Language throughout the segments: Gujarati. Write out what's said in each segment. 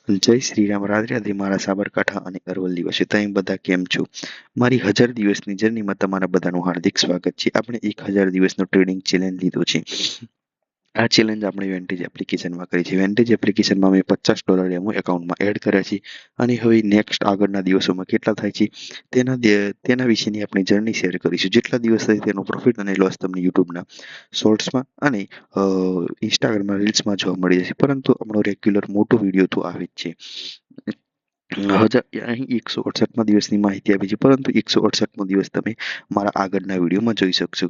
જય શ્રી રામ, રાધે રાધે મારા સાબરકાંઠા અને અરવલ્લી વાસી. તમે બધા કેમ છો? મારી 1000 દિવસની જર્નીમાં તમારા બધાનું હાર્દિક સ્વાગત છે. આપણે 1000 દિવસનો ટ્રેડિંગ ચેલેન્જ લીધો છે. આ ચેલેન્જ આપણે વેન્ટેજ એપ્લિકેશનમાં કરી છે. વેન્ટેજ એપ્લિકેશનમાં મેં $50 ડેમો એકાઉન્ટમાં એડ કર્યા છે અને હવે નેક્સ્ટ આગળના દિવસોમાં કેટલા થાય છે તેના વિશેની આપણી જર્ની શેર કરીશું. જેટલા દિવસ થાય તેનો પ્રોફિટ અને લોસ તમને યુટ્યુબના શોર્ટ્સમાં અને ઇન્સ્ટાગ્રામમાં રીલ્સમાં જોવા મળી જશે. પરંતુ આપણો રેગ્યુલર મોટો વિડીયો તો આવે જ છે. અહીં 168મા દિવસની માહિતી આપી છે, પરંતુ 168મો દિવસ તમે મારા આગળના વિડીયોમાં જોઈ શકશો.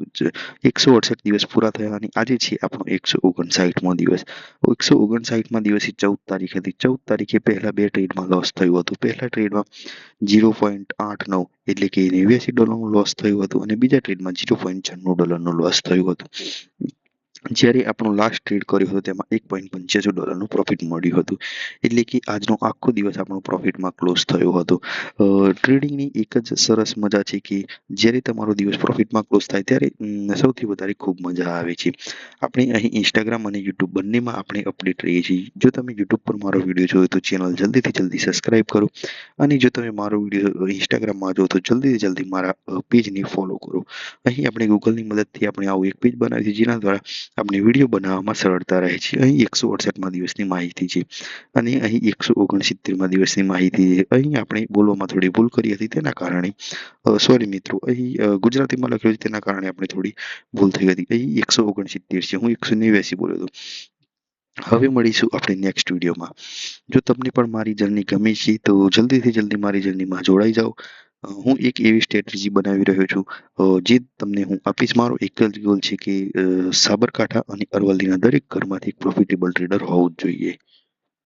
168 દિવસ પૂરા થયા અને આજે છે આપણો 159મો દિવસ. 159મા દિવસે 14 તારીખ હતી. 14 તારીખે પહેલા બે ટ્રેડમાં લોસ થયું હતું. પહેલા ટ્રેડમાં 0.89 એટલે કે $89નું લોસ થયું હતું અને બીજા ટ્રેડમાં $0.96નું લોસ થયું હતું. જ્યારે આપણો લાસ્ટ ટ્રેડ કર્યો હતો તેમાં $1.85નું પ્રોફિટ મળ્યું હતું. એટલે કે આજનો આખો દિવસ આપણો પ્રોફિટમાં ક્લોઝ થયો હતો. ટ્રેડિંગની એક જ સરસ મજા છે કે જ્યારે તમારો દિવસ પ્રોફિટમાં ક્લોઝ થાય ત્યારે સૌથી વધારે ખૂબ મજા આવે છે. આપણે અહીં ઇન્સ્ટાગ્રામ અને યુટ્યુબ બંનેમાં આપણે અપડેટ રહીએ છીએ. જો તમે યુટ્યુબ પર મારો વિડીયો જોયો તો ચેનલ જલ્દીથી જલ્દી સબસ્ક્રાઇબ કરો અને જો તમે મારો વિડીયો ઇન્સ્ટાગ્રામમાં જો તો જલ્દીથી જલ્દી મારા પેજને ફોલો કરો. અહીં આપણે ગૂગલની મદદથી આપણે આવું એક પેજ બનાવ્યું છે જેના દ્વારા આપણે વિડીયો બનાવવામાં સરળતા રહે છે. અહીં 168મા દિવસની માહિતી છે અને અહીં 169મા દિવસની માહિતી છે. અહીં આપણે બોલવામાં થોડી ભૂલ કરી હતી તેના કારણે સોરી મિત્રો, અહીં ગુજરાતીમાં લખ્યું છે તેના કારણે આપણે થોડી ભૂલ થઈ હતી. અહીં 169 છે, હું 189 બોલ્યો હતો. હવે મળીશું આપણે નેક્સ્ટ વિડીયોમાં. જો તમને પણ મારી જર્ની ગમી છે તો જલ્દીથી જલ્દી મારી જર્નીમાં જોડાઈ જાઓ. હું એક એવી સ્ટ્રેટેજી બનાવી રહ્યો છું જે તમને હું આપીશ. મારો એક જ ગોલ છે કે સાબરકાંઠા અને અરવલ્લીના દરેક ઘરમાંથી એક પ્રોફિટેબલ ટ્રેડર હોવું જ જોઈએ.